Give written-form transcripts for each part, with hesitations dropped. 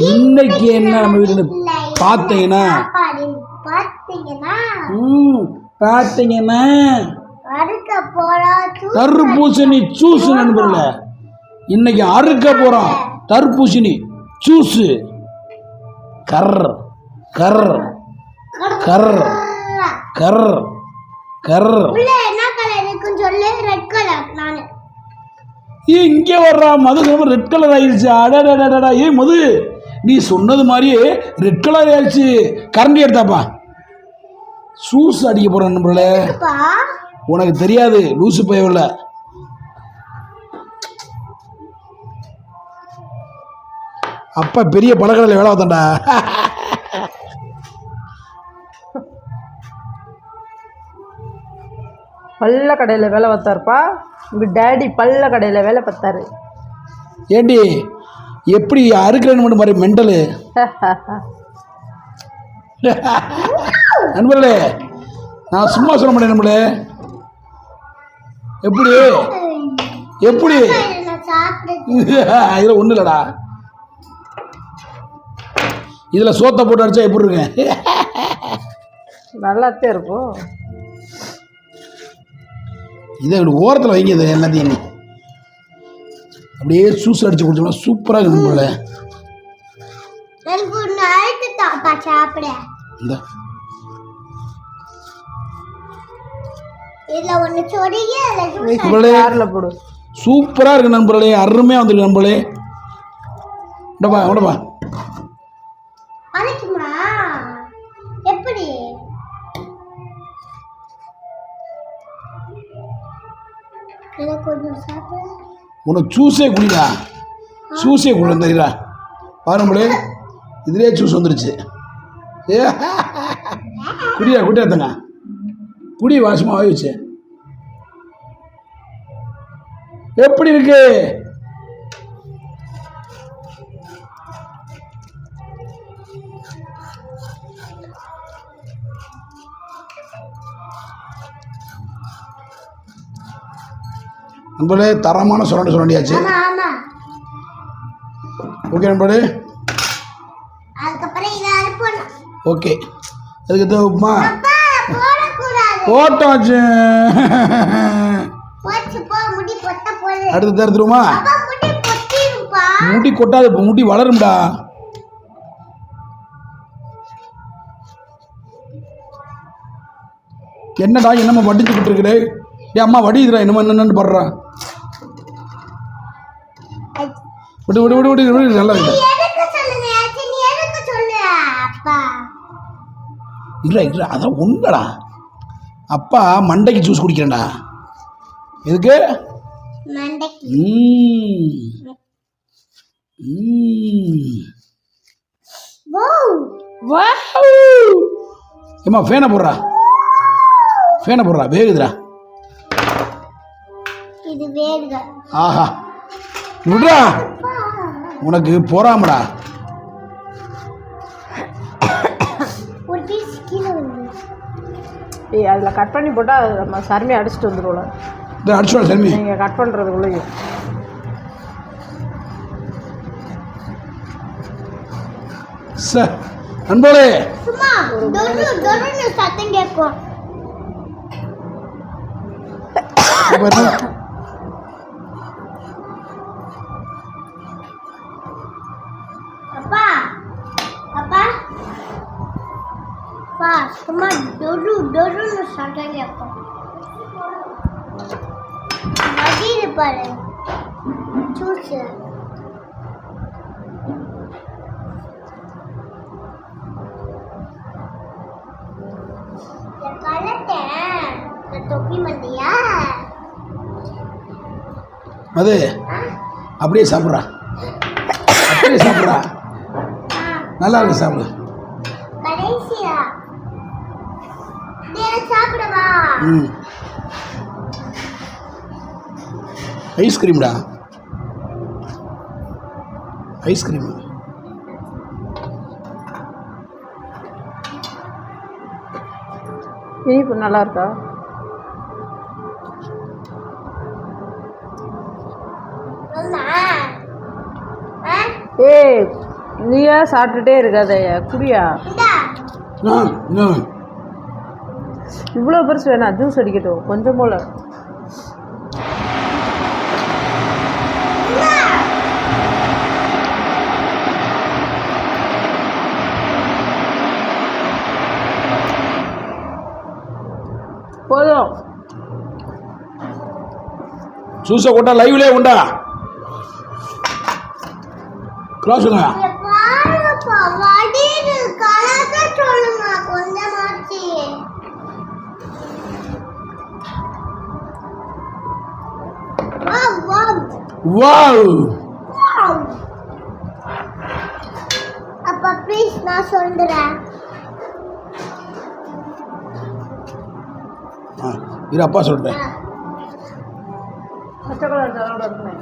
இன்னைக்கு என்ன நம்ம வீட்டு பார்த்தீங்கன்னா தர்பூசணி ஜூஸ் நண்பர்களே. இன்னைக்கு அறுக்க போறோம் தர்பூசணி ஜூஸ். கர் கர் கர் கர் கர். இங்கே வர்றா மது ரெட் கலர் ஆயிடுச்சு. அடடா ஏ மது, நீ சொன்னது மாதிரியே ரெட் கலர் ஆயிடுச்சு. கரண்டி எடுத்தாப்பா. ஜூஸ் அடிக்க போறேன் நண்பர்களே. உனக்கு தெரியாது, லூசு பயவில்லை. அப்பா பெரிய பழக்கடையில் வேலை பார்த்தான்டா. பல்ல கடையில் வேலை பார்த்தாருப்பா. உங்கள் டேடி பல்ல கடையில் வேலை பார்த்தாரு. ஏண்டி எப்படி அறுக்கிறேன்னு மட்டும் மாதிரி மெண்டலு. நண்பர்களே, நான் சும்மா சொல்ல மாட்டேன் நண்பர்களே. எப்படி எப்படி இதில் ஒன்றும் இல்லைடா. இதில் சோத்தை போட்டு அடித்தா எப்படி இருக்கேன்? நல்லாத்தான் இருக்கும். இதை ஓரத்தில் வைங்க. எல்லாத்தையும் நீ அப்படியே ஜூஸ் அடிச்சு குடிச்சோம்னா சூப்பராக இருக்கும் போல. சூப்பரா இருக்கு நண்பர்களே, அருமையா வந்துருக்கு நண்பர்களே. விடப்பா விடப்பா. உனக்கு ஜூஸே குடிடா, ஜூஸே குடி தெரியுதா? பாருங்களே, இதுலேயே ஜூஸ் வந்துருச்சு. குடியா குடியாத்தங்க, குடி வாசமாக ஆயிடுச்சு. எப்படி இருக்கு? நண்பர்களே, தரமான சுரண்டி சுரண்டியாச்சு. ஓகே நண்பர்களே, ஓகே. அதுக்கு தேவைப்பா போட்டாச்சு. அடுத்து தருத்துருமா? முடி கொட்டாது, இப்போ முடி வளரும்டா. என்னடா என்னம்மா வடிச்சுக்கிட்டு இருக்கிறே? ஏ அம்மா வடிதுடா, என்னம்மா என்னன்னு படுறான். விடு விடு விடு விடு விடு. நல்லா இல்லை இல்லை இல்லை, அதான் உண்மைடா. அப்பா மண்டைக்கு ஜூஸ் குடிக்கிறேன்டா. எதுக்கு? ஏம்மா ஃபேனை போடுறா, ஃபேனை போடுறா, வேகுதுடா. ஆஹா விடுறா, உனக்கு போறாமடா. ஏய், அதில் கட் பண்ணி போட்டால் நம்ம சர்மையை அடிச்சுட்டு வந்துடுவோம். அடிச்சுடா சர்மி, நீங்கள் கட் பண்ணுறதுக்குள்ளேயும். சார் நண்பர்களே, சத்தம் கேட்கும். அப்பா அப்பா அப்பா, சும்மா டொரு டொருன்னு சத்தம் கேட்கும். மதியிரு பாரு ஜூஸ். தொப்பி மந்தியா அது அப்படியே சாப்பிட்றா, அப்படியே சாப்பிட்றா. நல்லா இருக்கு, சாப்பிடு. கடைசியா சாப்பிடவா? ஐஸ்கிரீம்டா, ஐஸ்கிரீம். இனிப்பு நல்லா இருக்கா? ஏய், நீயா சாப்பிட்டுட்டே இருக்காதயா குடியா. இந்தா. இவ்வளோ பெருசு வேணாம், ஜூஸ் அடிக்கட்டும் கொஞ்சம் போல. போதும். ஜூஸை கொண்டா லைவ்லேயே உண்டா கிளாஸுங்க. இங்க பாருப்பா, வடியுது. கலக்க சொல்லுங்க கொஞ்சமாச்சு. Wow, wow, wow. வாவ். அப்பா ப்ளீஸ் நான் சொல்றேன். இரு அப்பா சொல்கிறேன். பச்சை கலர் தரோட இருக்குமே.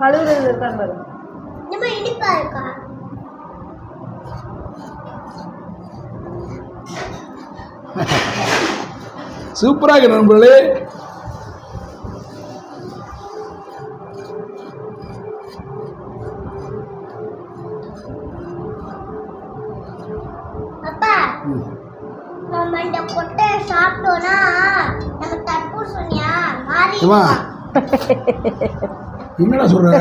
கழுவுறது இருக்கான்னு பாரு. நம்ம இனிப்பா இருக்கா? சூப்பராக இருக்கு நண்பர்களே. அப்பா நம்ம இந்த கொட்டையை சாப்பிட்டோம்னா நம்ம தர்பூசணியா மாறி ஏம்மா, என்னடா சொல்ற?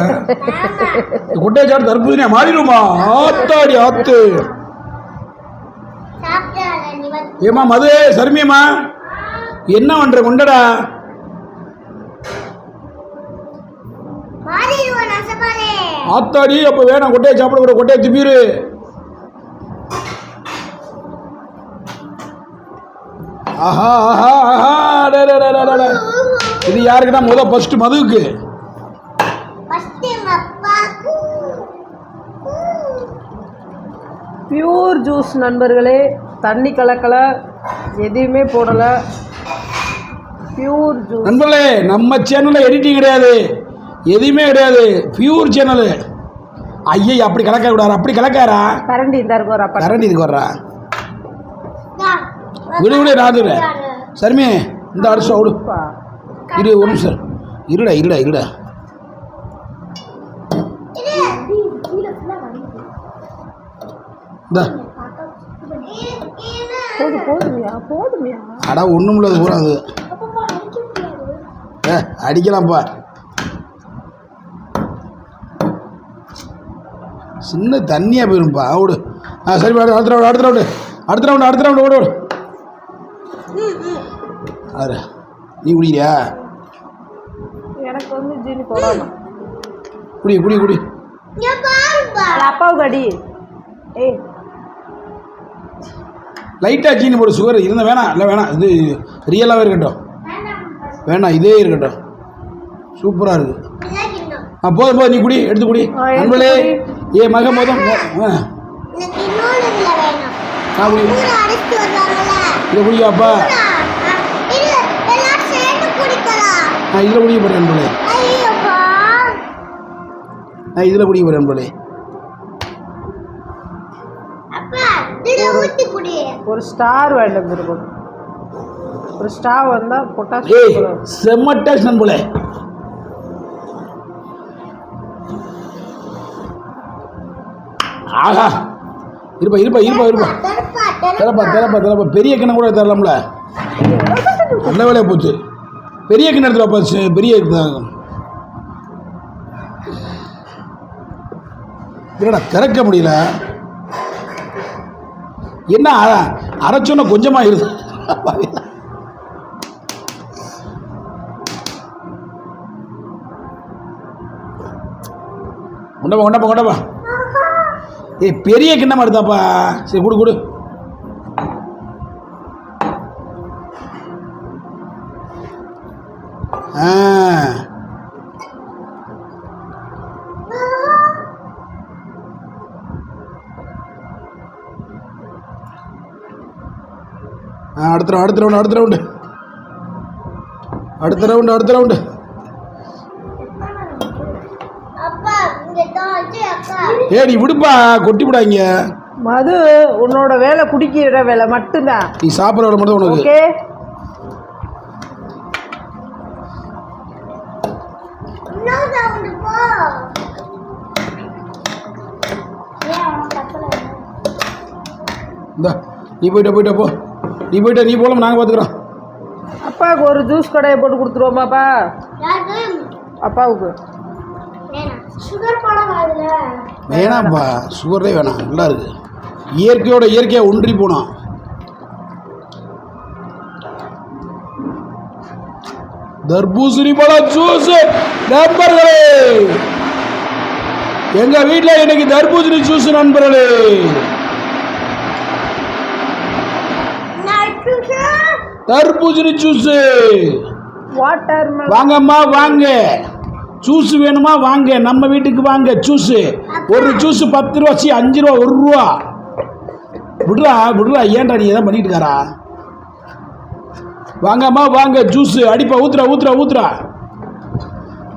கொட்டையை சாப்பிட்டு தர்பூசணியா மாறிடுமா? ஆத்தாடி ஆத்து. சாப்பிட்டால நீ வந்து ஏமா மது சர்மியம்மா என்ன பண்ற? கொண்டடா. மாறிடுவோம் நசபாலே. ஆத்தாடி அப்ப வேணாம், கொட்டையை சாப்பிட கூட, கொட்டையை திப்பிரு. ஆஹா ஆஹா ஆஹா. டே, டே, டே, டே, டே. இது யாருக்குன்னா ஃபர்ஸ்ட் மதுவுக்கு. ஃபர்ஸ்ட் எங்க அப்பாக்கு. பியூர் ஜூஸ் நண்பர்களே, தண்ணி கலக்கலை, எதையுமே போடலை, பியூர் ஜூஸ். நண்பர்களே, நம்ம சேனலில் எடிட்டிங் கிடையாது, எதுவுமே கிடையாது, பியூர் சேனலு. ஐயே அப்படி கலக்க விடாரா, அப்படி கலக்காரா? கரண்டி இந்த இருக்கும் ஒரு அப்பா. கரண்டி இதுக்கு வர்றா. விடு விடு ராஜு. சர்மி இந்த அடிச்சா விடு. இரு ஒரு நிமிஷம் இருடா இருடா இருடா. இந்தா போதுமையா போதுமையா. அடா ஒன்றும் இல்லாத போகாது. அடிக்கலாம்ப்பா. சின்ன தண்ணியாக போயிரும்ப்பா. விடு. சரி அடுத்த ரவுண்டு அடுத்த ரவுண்டு அடுத்த ரவுண்டு அடுத்த ரவுண்டு ஓடு ஓடு. அரு நீ குடிக்கிறியா? எனக்கு வந்து ஜீனி போடணும். குடி குடி குடி. அப்பாவுக்கு அடி. ஏய் லைட்டாக சீனி போடு, சுகர் இருந்தால் வேணாம். இல்லை வேணாம், இது ரியலாகவே இருக்கட்டும். வேணாம் இதே இருக்கட்டும், சூப்பராக இருக்குது. போதும் போதும், நீ குடி, எடுத்து குடி. நண்பர்களே, ஏ மக மோதம் நான் குடி. இதை குடிக்காப்பா. நான் இதில் குடிக்க போகிறேன் நண்பர்களே. நான் இதில் குடிக்க போகிறேன் நண்பர்களே. ஒரு ஸ்டார் வேண்டும் இருக்கும். ஒரு ஸ்டார் வந்தால் பொட்டாஸ். ஏய் செம்ம டேஸ்ட் நண்பர்களே. ஆஹா இருப்பா இருப்பா இருப்பா இருப்பா. தரப்பா தரப்பா தரப்பா. பெரிய கிணம் கூட தரலாம்ல. நல்ல வேலையாக போச்சு. பெரிய கிணத்துல போச்சு. பெரிய இல்லைடா திறக்க முடியல. என்ன அரைச்சோன்னா கொஞ்சமாக இருக்கு. கொண்டப்பா கொண்டப்பா கொண்டப்பா. ஏய் பெரிய கிண்ணமா எடுத்தாப்பா. சரி கொடு கொடு. அடுத்த ரவுண்டு அடுத்த ரவுண்டு அடுத்த ரவுண்டு அடுத்த ரவுண்டு அடுத்த ரவுண்டு. ஏடி விடுப்பா, கொட்டி விடாங்க. மது உன்னோட வேலை குடிக்கிற வேலை மட்டும்தான். நீ சாப்பிட்ற வேலை மட்டும் உனக்கு. ஓகே இன்னொரு ரவுண்டு போ. ஏன் அவன் கத்தல? இந்தா நீ போயிட்ட போ. நீ போகலாம், நாங்கள் பார்த்துக்குறோம். அப்பாவுக்கு ஒரு ஜூஸ் கடையை போட்டு கொடுத்துருவோமாப்பா? யாருக்கு? அப்பாவுக்கு. வேணாம். சுகர் பழம் வாங்குல. வேணாம்ப்பா, சுகரே வேணாம், நல்லா இருக்கு. இயற்கையாக ஒன்றி போனோம். தர்பூசணி பழம் ஜூஸ் நண்பர்களே, எங்க வீட்டில் இன்னைக்கு தர்பூசணி ஜூஸ் நண்பர்களே. தர்பூசணி ஜூஸ் வாட்டர் வாங்கம்மா வாங்க. ஜூஸ் வேணுமா வாங்க, நம்ம வீட்டுக்கு வாங்க. ஜூஸ் ஒரு ஜூஸ் 10 ரூபா, 5 ரூபா, 1 ரூபா. விடுறா ஏன்டா நீ எதாவது பண்ணிட்டு இருக்காரா? வாங்கம்மா வாங்க, ஜூஸ் அடிப்பா, ஊத்துறா.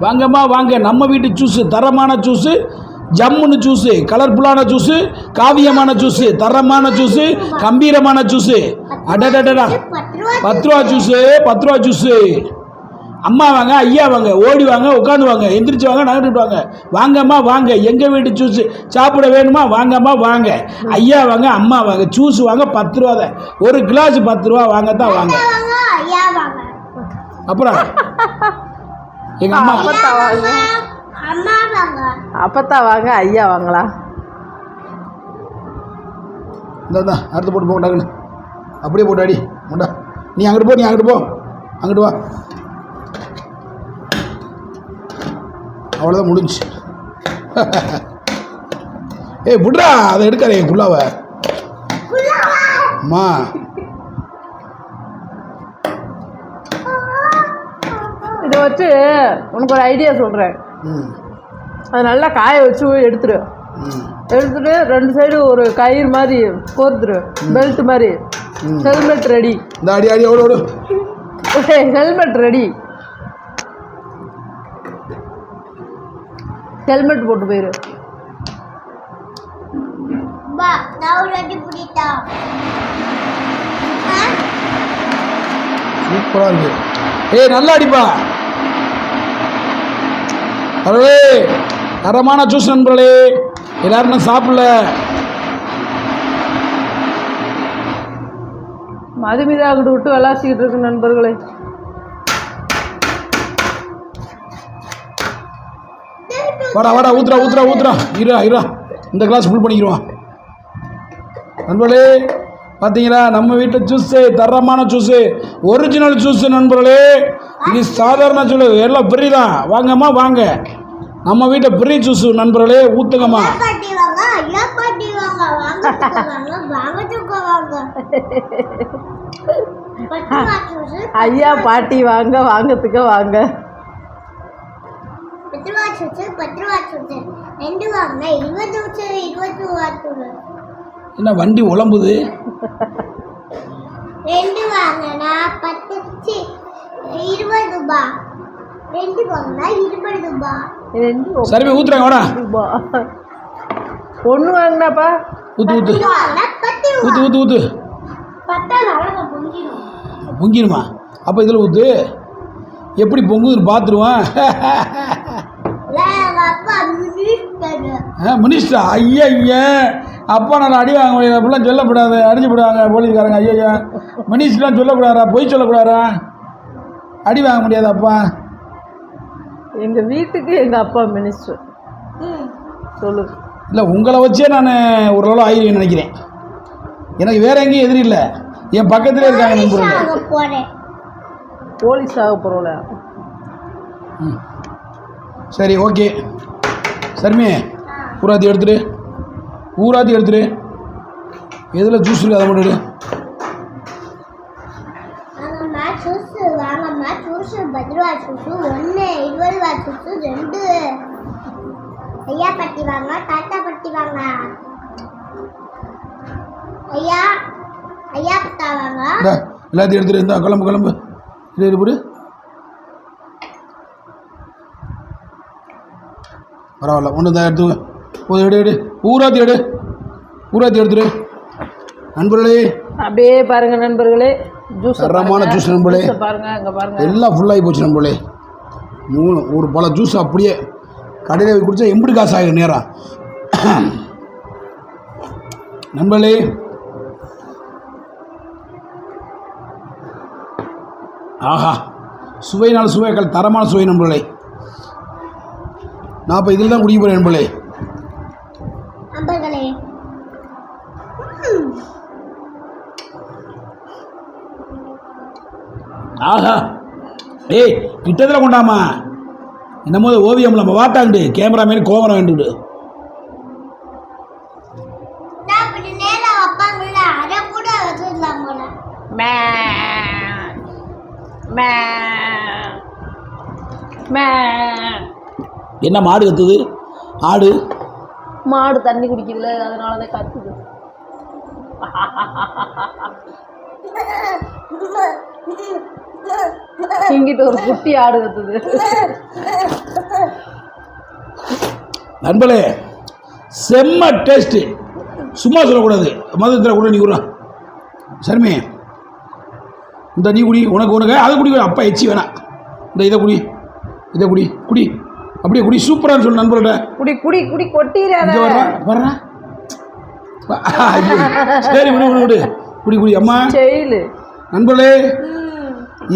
வாங்கம்மா வாங்க, நம்ம வீட்டு ஜூஸ், தரமான ஜூஸ், ஜம்முன்னு ஜூஸு, கலர்ஃபுல்லான ஜூஸு, காவியமான ஜூஸு, தரமான ஜூஸு, கம்பீரமான ஜூஸு. அடடடடா 10 ரூபா ஜூஸு, 10 ரூபா ஜூஸு. அம்மா வாங்க, ஐயா வாங்க, ஓடி வாங்க, உட்காந்து வாங்க, எந்திரிச்சு வாங்க, நகர்ந்துட்டு வாங்க. வாங்கம்மா வாங்க, எங்கள் வீட்டு ஜூஸு சாப்பிட வேணுமா வாங்கம்மா வாங்க. ஐயா வாங்க, அம்மா வாங்க, ஜூஸ் வாங்க, 10 ரூபா தான். ஒரு கிளாஸ் 10 ரூபா வாங்கத்தான் வாங்க. அப்புறம் எங்கள் அம்மா அப்பத்தா வாங்க, அப்பத்தா வாங்க, ஐயா வாங்களா? இந்த அடுத்து போட்டு போட்டாங்கன்னு அப்படியே போட்டு அடி முண்டா. நீ அங்கிட்டு போ, அங்கிட்டு வா. அவ்வளோதான் முடிஞ்சு. ஏய் விட்றா, அதை எடுக்காதே குள்ளாவ. அம்மா இதை வச்சு உனக்கு ஒரு ஐடியா சொல்கிறேன். அது நல்லா காய வச்சு எடுத்துரு. எடுத்துட்டு 2 சைடு ஒரு கயிறு மாதிரி கோர்த்துரு, பெல்ட் மாதிரி. Helmet ready. இந்த அடி ஓடு. Helmet ready. ஹெல்மெட் போட்டு போயிரு. சூப்பராக இருக்கு. ஏய் நல்லா அடிப்பா. அடே தரமான ஜூஸ் நண்பர்களே, எல்லாரும் நான் சாப்பிடல. மதுமிதாகிட்டு விட்டு விளாசிக்கிட்டு இருக்கு நண்பர்களே. வாடா ஊத்துறா. இரா இந்த கிளாஸ் ஃபுல் பண்ணிக்கிடுவான். நண்பர்களே பார்த்தீங்களா, நம்ம வீட்டு ஜூஸு, தரமான ஜூஸு, ஒரிஜினல் ஜூஸு நண்பர்களே. இது சாதாரண ஜூஸ் எல்லாம் ஃப்ரீ தான். வாங்கம்மா வாங்க, நம்ம வீட்டை ஃப்ரீ ஜூஸ் நண்பர்களே. ஊற்றுங்கம்மா. ஐயா பாட்டி வாங்க, வாங்கத்துக்கு வாங்க. 10 ரூபா ஜூஸ், 10 ரூபா ஜூஸ், 2 வாங்க, 20 ஜூஸ், 20 ரூபா ஜூஸ். என்ன வண்டி உழம்புது? 2 வாங்கினா 10, 20 ரூபா. 2 வாங்கினா 20 ரூபா. சரி ஊத்துறாங்க, வாடா. 1 வாங்கினாப்பா. ஊத்து 10 பொங்கிடுமா? அப்போ இதில் ஊத்து. எப்படி பொங்குதுன்னு பார்த்துருவான். மினிஸ்டரா? ஐயா அப்பா நான் அடி வாங்க முடியாது, அப்படிலாம் சொல்லக்கூடாது. அடிச்சு போடுவாங்க போலீஸ்காரங்க. ஐயா மினிஸ்டர்லாம் சொல்லக்கூடாதா? பொய் சொல்லக்கூடாதா? அடி வாங்க முடியாது அப்பா. எங்கள் வீட்டுக்கு எங்கள் அப்பா மினிஸ்டர். சொல்லு. இல்லை உங்களை வச்சே நான் ஓரளவு ஆயிடுவேன்னு நினைக்கிறேன். எனக்கு வேற எங்கேயும் எதிரி இல்லை, என் பக்கத்துலேயே இருக்காங்க நண்பர்கள். போலீஸ் ஆக போகிறோம்ல. சரி ஓகே. சரிமே ஊராத்தி எடுத்துரு. எதில் ஜூஸ் இருக்குது அதை மட்டும் எடு. வாங்கம்மா ஜூஸ், 10 ரூபா ஜூஸ் 1, 20 ரூபா ஜூஸ் 2. ஐயா பட்டி வாங்க, தாத்தா பட்டி வாங்க. ஐயா பட்டா வாங்க. எல்லாத்தையும் எடுத்துரு. இருந்தா கிளம்பு. இது போடு. பரவாயில்ல, ஒன்று தான் எடுத்துங்க. எடு. ஊராத்தி எடுத்துரு நண்பர்களே. அப்படியே பாருங்க நண்பர்களே, ஜூஸ் தரமான ஜூஸ் நண்பர்களே. பாருங்க, அங்கே பாருங்க, எல்லாம் ஃபுல்லாகி போச்சு நண்பர்களே. 3 ஒரு பழ ஜூஸ் அப்படியே கடையில் போய் குடித்தா எப்படி காசு ஆகிடும் நேரம். நண்பர்களே, ஆஹா, சுவையினால் சுவைகள் தரமான சுவை நண்பர்களே. நான் இப்போ இதில் தான் குடிக்க போகிறேன் நண்பர்களே. நண்பர்களே, ஆஹா, ஏய் கிட்டத்தில் கொண்டாமா, என்னமோ ஓவியம் நம்ம வாட்டாண்டு கேமராமேன் கோவரம் வேண்டுட்டு. நான் இப்படி நேரா வைப்பாங்கல்ல, அதை கூட வச்சிடலாம் போல. மே மே மே. என்ன மாடு கத்துது? ஆடு மாடு தண்ணி குடிக்குதுல, அதனால தான் கத்துது. இங்கிட்ட ஒரு குட்டி ஆடு கத்துது. நண்பர்களே, செம்ம டேஸ்ட்டு. சும்மா சொல்லக்கூடாது. மதத்தில் கூட நீ கூட சர்மே இந்த நீ குடி, உனக்கு அதை குடி, அப்பா எச்சி வேணாம். இந்த இதை குடி, குடி அப்படியே குடி, சூப்பரானு சொல்லு நண்பர்கள்ட்ட. குடி குடி குடி கொட்டிடாத. வர்றா சரி, விடு குடி அம்மா செயலு. நண்பர்களே,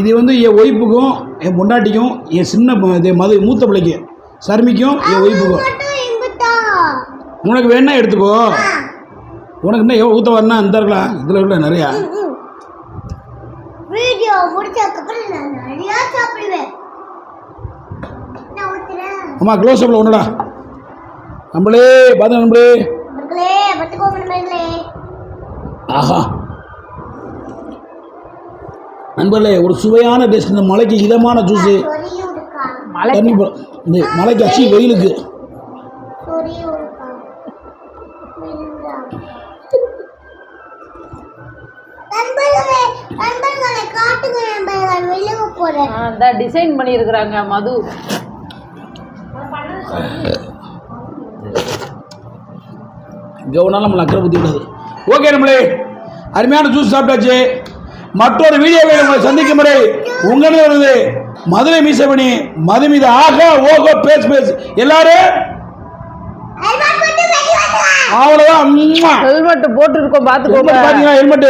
இது வந்து என் ஒய்ஃபுக்கும் என் பொண்டாட்டிக்கும் என் சின்ன மூத்த பிள்ளைக்கு சர்மிக்கும் என் ஒய்ஃபுக்கும். உனக்கு வேணா எடுத்துக்கோ. உனக்கு என்ன ஊற்ற வரனா இந்த இருக்கலாம், இதில் இருக்கலாம் நிறையா. வீடியோ முடிச்சதுக்கப்புறம் நான் நிறையா சாப்பிடுவேன். அம்மா க்ளோஸ் அப்பில் ஒன்றுடா. நம்மளே பார்த்து நண்பர்களே, ஆஹா நண்பர்களே, ஒரு சுவையான டேஸ்ட். இந்த மலைக்கு இதமான ஜூஸு, தண்ணி இந்த மலைக்கு அச்சி வெயிலுக்கு. டிசைன் பண்ணியிருக்கிறாங்க மது. கவனம் நம்மளை அக்கறை புத்தி விடாது. ஓகே நம்மளே, அருமையான ஜூஸ் சாப்பிட்டாச்சு. மற்றொரு வீடியோவில் உங்களை சந்திக்கும் முறை உங்களே வருது மதுரை மீசமணி. மது மீது ஆகா ஓகோ பேஸ் எல்லாரும் அவ்வளோதான். ஹெல்மெட் போட்டு இருக்கோம், பார்த்துக்கோங்க. பார்த்தீங்களா? ஹெல்மெட்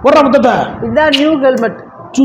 போடுற முத்தத்தை. இதுதான் நியூ ஹெல்மெட். சு